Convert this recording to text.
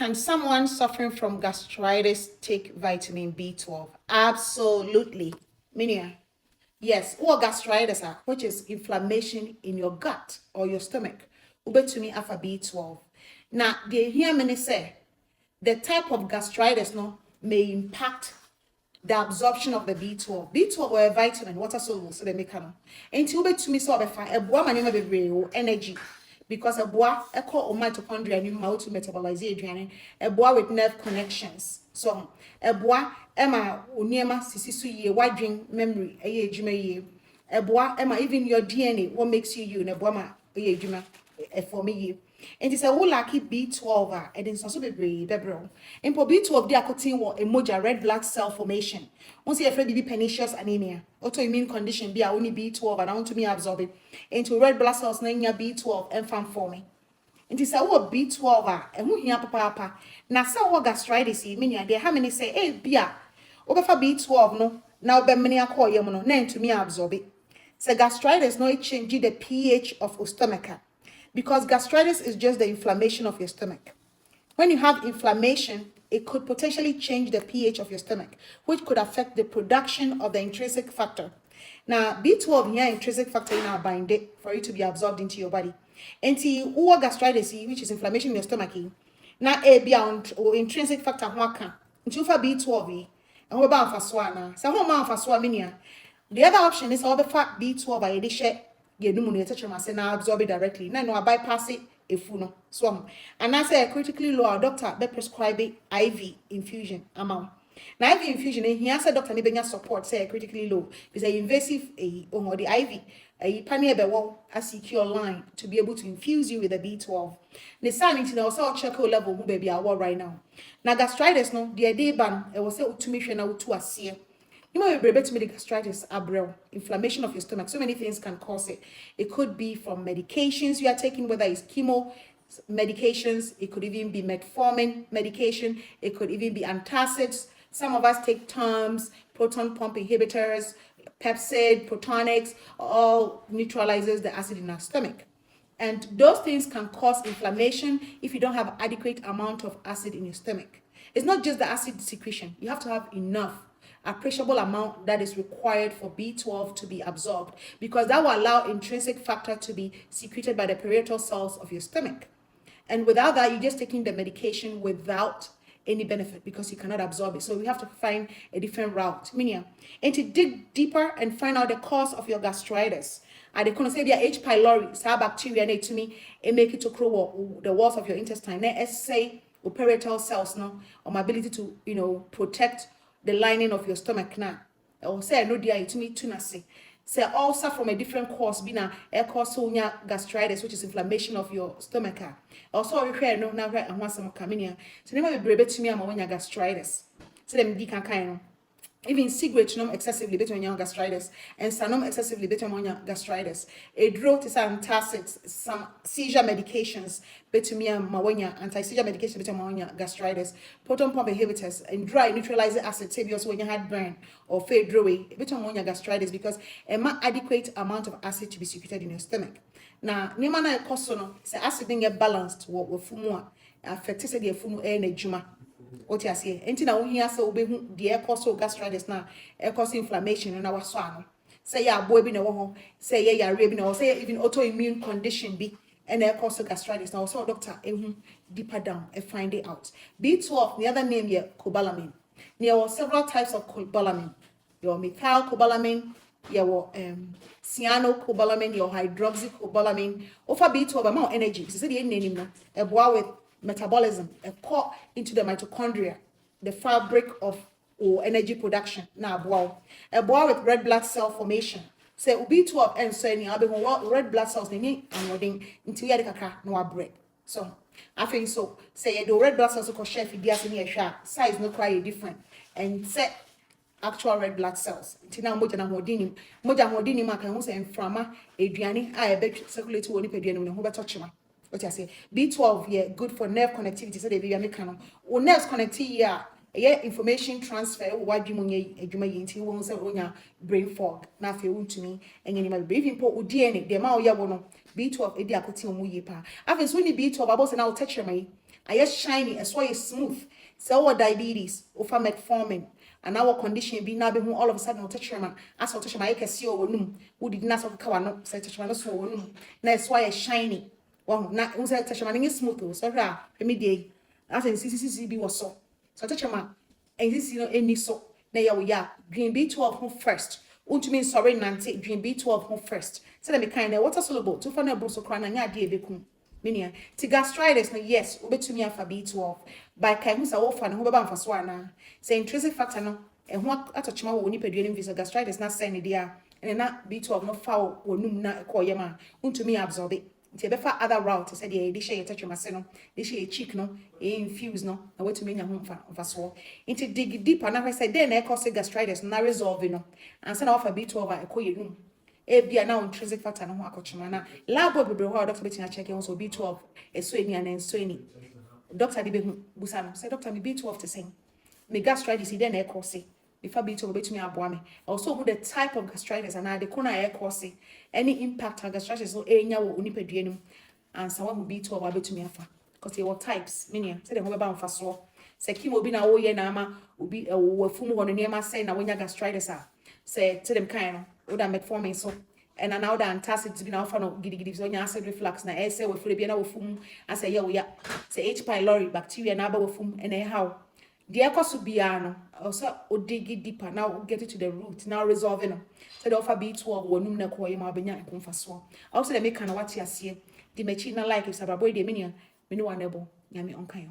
Can someone suffering from gastritis take vitamin B12? Absolutely. Minia. Yes, or gastritis, which is inflammation in your gut or your stomach. Ube to me alpha B12. Now, they hear me say the type of gastritis no may impact the absorption of the B12. B12 or a vitamin, water soluble, so they make them. Until ube to me so a boa manima be energy. Because a boa echo or mitochondria and how to metabolize it, a boa with nerve connections. So a boa Emma Uniema Sisisu ye wide drink memory a ye juma ye. A boa Emma even your DNA, what makes you you, a boa a ye juma for me. And it's a whole lucky B12 and it's also be bebro. And for B12 they are cutting what emoja red blood cell formation. Once you afraid be pernicious anemia, autoimmune condition be only B12 and I want to me absorb it into red blood cells na B12 and fan forming. And it's a what B12 and who here papa. Now so what gastritis mean there how many say hey bia over for B12 no now be many call you no name to me absorb it. So gastritis no it change the pH of your stomach. Because gastritis is just the inflammation of your stomach. When you have inflammation, it could potentially change the pH of your stomach, which could affect the production of the intrinsic factor. Now, B12 here intrinsic factor in our bind it for it to be absorbed into your body. And the gastritis, which is inflammation in your stomach, now a beyond or intrinsic factor waka. Into for B12, and what about for swana? So how man for swaminia? The other option is all the fat B12 by the share. You know, you touch my now absorb it directly. No, I bypass it if you know. So, and I say critically low, doctor be prescribe IV infusion amount. Now IV infusion, he answered doctor Nibenya support say critically low. It's a invasive or the IV. A pioneer be wall a secure line to be able to infuse you with a B12. The sanity now also check level who baby are right now. Now gastritis no, the day ban it was say to me now to a see. You might be able to make gastritis, abrel, inflammation of your stomach. So many things can cause it. It could be from medications you are taking, whether it's chemo medications, it could even be metformin medication, it could even be antacids. Some of us take terms, proton pump inhibitors, Pepcid, Protonix, all neutralizes the acid in our stomach. And those things can cause inflammation if you don't have adequate amount of acid in your stomach. It's not just the acid secretion. You have to have enough appreciable amount that is required for B12 to be absorbed because that will allow intrinsic factor to be secreted by the parietal cells of your stomach. And without that, you're just taking the medication without any benefit because you cannot absorb it. So we have to find a different route. Meaning, and to dig deeper and find out the cause of your gastritis. And they can say their H. pylori, so bacteria need to me and make it to grow the walls of your intestine. Let's say parietal cells, no, or my ability to, protect the lining of your stomach now. Or say no dia to me tuna say. Say also from a different cause, be na a cause gastritis, which is inflammation of your stomach. Also require no now and once I'm coming here. So never be brave to me when you gastritis. So them di can kind. Even cigarette nom excessively better on your gastritis, and sanom excessively better on your gastritis. A drug is antacids, some seizure medications better me and mawanya anti-seizure medication better on your gastritis. Proton pump inhibitors and dry neutralizing acid save you also when you had burn or fade draway better on your gastritis because a more adequate amount of acid to be secreted in your stomach. Now, Nimana Kosono, say acid being balanced with fumua affected the fumu and juma. What you say? Enti na wohia se obehu de cause gastritis na cause inflammation na wasano. Say ya boy bi na wo ho, say ya yare bi na wo, say even autoimmune condition bi and cause gastritis. Now so doctor ehu deeper down and find it out. B12, the other name here cobalamin. There are several types of cobalamin. Your methyl cobalamin, your cyanocobalamin, your hydroxycobalamin. Offer B12 amount energy. This is the name no. A boy with metabolism, a core into the mitochondria, the fabric of energy production. Now, a boy with red blood cell formation. Say, B12 and so any other red blood cells, they need and wedding into Yadaka, no break. So, I think so. Say, the red blood cells, of chef, size no quite different. And set actual red blood cells. Tina moja na modini maka who say inframa, Adriani, I bet circulate to Onipedian who better touch. What I say, B12 yeah, good for nerve connectivity. So they be a mechanic. Or nerves connectivity yeah, information transfer. What you mean? You may won't say brain fog. Now if you want to me, and you might be even put DNA. The amount ya wono B12 edi akoti omu yepa. After so ni B12 about say now touch me. I yes shiny, as why is smooth. So what diabetes, over metformin, and our condition be now be all of a sudden touch man, as touch my see or num, who did not have kawana, say touch man so num. That's why it's shiny. Well, not unsa touch man is smooth, so ra, immediate. As in CCCB was so touch man, and this any so. Na ya green B12 home first. Untumi sorry nante green B12 home first. Say me kind of water soluble to find a bruso crana nya de bekum. Minia. Ti gastritis no yes, ubetumi afa B12. By kai hu sa wo fa no ho beba mfaso ana. Say intrinsic factor no e ho atochima wo nipadua nim visa gastritis na say ne dia. And na B12 no fa wo num na ekoye ma. Untumi absorb it. Nti ebefa other route said ye di share touch mase no di share cheek no e infuse no na wetumi nya ho mfa so nti dig deeper na say then e cause gastritis na resolve no and say na offer B12 ekoye num e bia na intrinsic factor no ho akochima na lab bebre ho doctor betina check e so B12 eso eni and so eni doctor di be busa no say doctor me B12 to say me gastritis then e cause before B12 betumi aboa me also who the type of gastritis and the corner air cause any impact on gastritis so enya wo onipadua nim and so one B12 abetumi afa because there were types meaning say the ho beba mfa so say chemo bi na wo ye na ama obi wo fum ho no niam say na wonya gastritis a say to them kind no wo da metformin so and now the antacid bi na ofa no gidigidi so nya acid reflux na say wo fure bi na wo fum say ya wo ya say H pylori bacteria na ba wo fum and how the ecosubiano also dig deeper now get it to the root now resolving so the offer B12 wonum na ko yema benya enkomfaso also the make na what ya see the machine na like if sababoy de menia me no wanebo nyame onkan